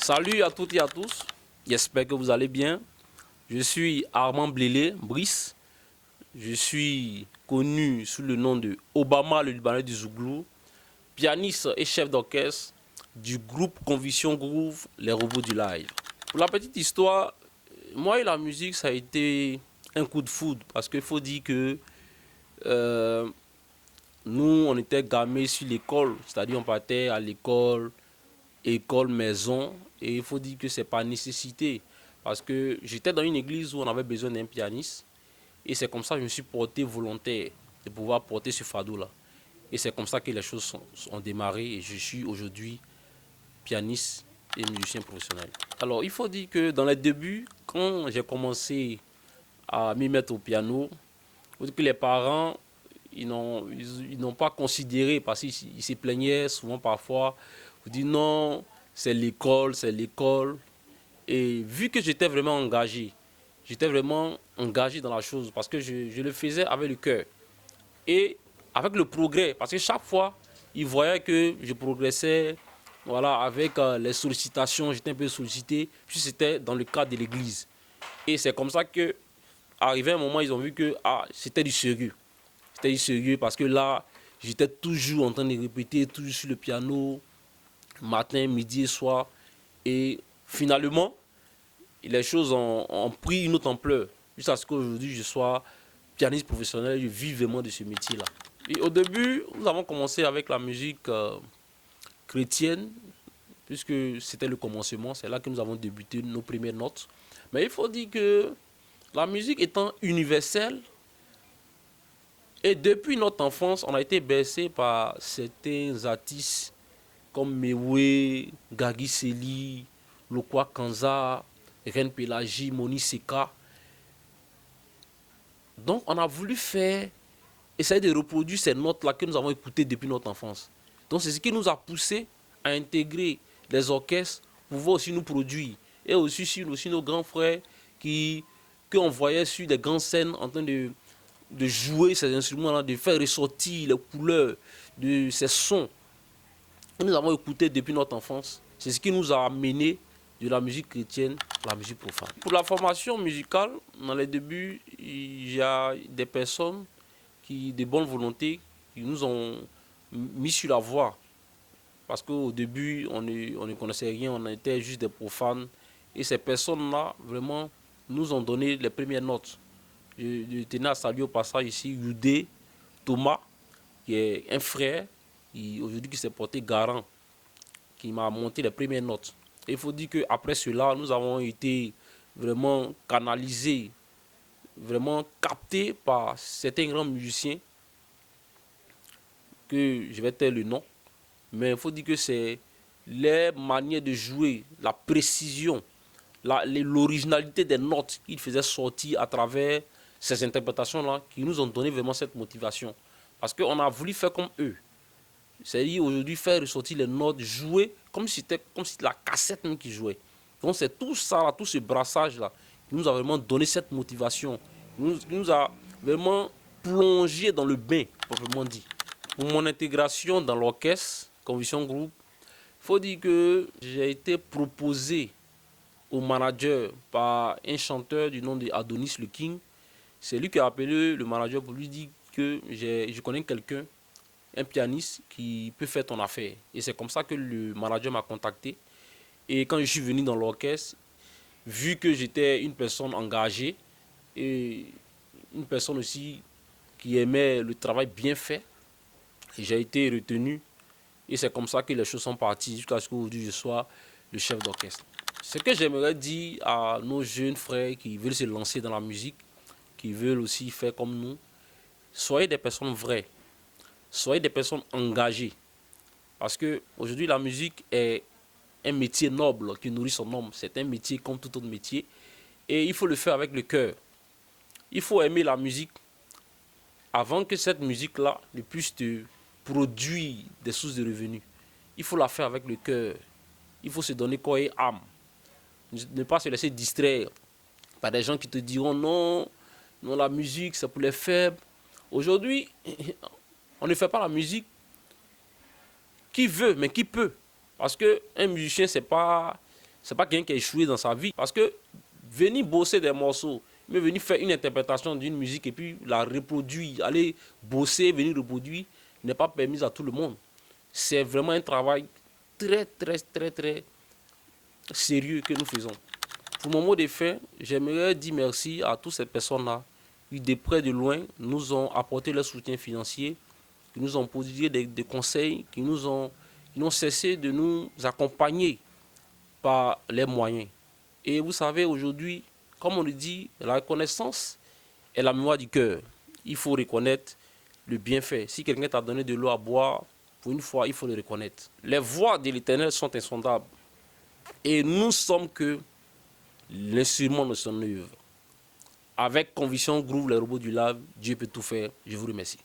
Salut à toutes et à tous, j'espère que vous allez bien. Je suis Armand Blélé, Brice. Je suis connu sous le nom de Obama le Libanais du Zouglou, pianiste et chef d'orchestre du groupe Conviction Groove, les robots du live. Pour la petite histoire, moi et la musique, ça a été un coup de foudre parce qu'il faut dire que euh, nous, on était gamés sur l'école, c'est-à-dire on partait à l'école, école, maison, et il faut dire que c'est pas nécessité parce que j'étais dans une église où on avait besoin d'un pianiste et c'est comme ça que je me suis porté volontaire de pouvoir porter ce fardeau-là. Et c'est comme ça que les choses ont démarré et je suis aujourd'hui pianiste et musicien professionnel. Alors il faut dire que dans les débuts, quand j'ai commencé à m'y mettre au piano, il faut dire que les parents ils n'ont pas considéré parce qu'ils se plaignaient souvent parfois. Ils disent non, c'est l'école, c'est l'école. Et vu que j'étais vraiment engagé dans la chose parce que je le faisais avec le cœur. Et avec le progrès, parce que chaque fois, ils voyaient que je progressais, voilà, avec les sollicitations, j'étais un peu sollicité, puis c'était dans le cadre de l'église. Et c'est comme ça que, arrivé un moment, ils ont vu que c'était du sérieux. C'était du sérieux parce que là, j'étais toujours en train de répéter, toujours sur le piano, matin, midi et soir. Et finalement, les choses ont pris une autre ampleur. Jusqu'à ce qu'aujourd'hui, je sois pianiste professionnel, je vis vraiment de ce métier-là. Et au début, nous avons commencé avec la musique chrétienne, puisque c'était le commencement, c'est là que nous avons débuté nos premières notes. Mais il faut dire que la musique étant universelle, et depuis notre enfance, on a été bercé par certains artistes comme Mewe, Gagi Seli, Lokwa Kanza, Ren Pelagie, Moni Seka. Donc on a voulu essayer de reproduire ces notes-là que nous avons écoutées depuis notre enfance. Donc c'est ce qui nous a poussé à intégrer les orchestres pour pouvoir aussi nous produire. Et aussi nos grands frères qu'on voyait sur des grandes scènes en train de jouer ces instruments-là, de faire ressortir les couleurs de ces sons que nous avons écoutés depuis notre enfance. C'est ce qui nous a amené de la musique chrétienne à la musique profane. Pour la formation musicale, dans les débuts, il y a des personnes de bonne volonté qui nous ont mis sur la voie. Parce qu'au début, on ne connaissait rien, on était juste des profanes. Et ces personnes-là, vraiment, nous ont donné les premières notes. Je tenais à saluer au passage ici Yudé Thomas, qui est un frère, aujourd'hui qui s'est porté garant, qui m'a monté les premières notes. Et il faut dire qu'après cela, nous avons été vraiment canalisés, vraiment captés par certains grands musiciens, que je vais taire le nom, mais il faut dire que c'est les manières de jouer, la précision, l'originalité des notes qu'ils faisaient sortir à travers ces interprétations-là qui nous ont donné vraiment cette motivation. Parce qu'on a voulu faire comme eux. C'est-à-dire aujourd'hui faire ressortir les notes, jouer comme si c'était la cassette même qui jouait. Donc c'est tout ça, là, tout ce brassage-là qui nous a vraiment donné cette motivation, qui nous a vraiment plongé dans le bain, proprement dit. Pour mon intégration dans l'orchestre, Conviction Group, il faut dire que j'ai été proposé au manager par un chanteur du nom d'Adonis Le King. C'est lui qui a appelé le manager pour lui dire que je connais quelqu'un, un pianiste qui peut faire ton affaire. Et c'est comme ça que le manager m'a contacté. Et quand je suis venu dans l'orchestre, vu que j'étais une personne engagée et une personne aussi qui aimait le travail bien fait, j'ai été retenu. Et c'est comme ça que les choses sont parties jusqu'à ce qu'aujourd'hui je sois le chef d'orchestre. Ce que j'aimerais dire à nos jeunes frères qui veulent se lancer dans la musique, qui veulent aussi faire comme nous, soyez des personnes vraies, soyez des personnes engagées. Parce qu'aujourd'hui, la musique est un métier noble qui nourrit son homme. C'est un métier comme tout autre métier. Et il faut le faire avec le cœur. Il faut aimer la musique avant que cette musique-là ne puisse te produire des sources de revenus. Il faut la faire avec le cœur. Il faut se donner corps et âme. Ne pas se laisser distraire par des gens qui te diront non, non, la musique c'est pour les faibles. Aujourd'hui, on ne fait pas la musique qui veut, mais qui peut. Parce qu'un musicien, c'est pas quelqu'un qui a échoué dans sa vie. Parce que venir bosser des morceaux, mais venir faire une interprétation d'une musique et puis la reproduire, aller bosser, venir reproduire, n'est pas permis à tout le monde. C'est vraiment un travail très sérieux que nous faisons. Pour mon mot de fin, j'aimerais dire merci à toutes ces personnes-là qui, de près de loin, nous ont apporté leur soutien financier, qui nous ont posé des conseils, qui n'ont cessé de nous accompagner par les moyens. Et vous savez, aujourd'hui, comme on le dit, la reconnaissance est la mémoire du cœur. Il faut reconnaître le bienfait. Si quelqu'un t'a donné de l'eau à boire, pour une fois, il faut le reconnaître. Les voies de l'Éternel sont insondables. Et nous sommes que l'instrument de son œuvre. Avec conviction, groove les robots du lave. Dieu peut tout faire. Je vous remercie.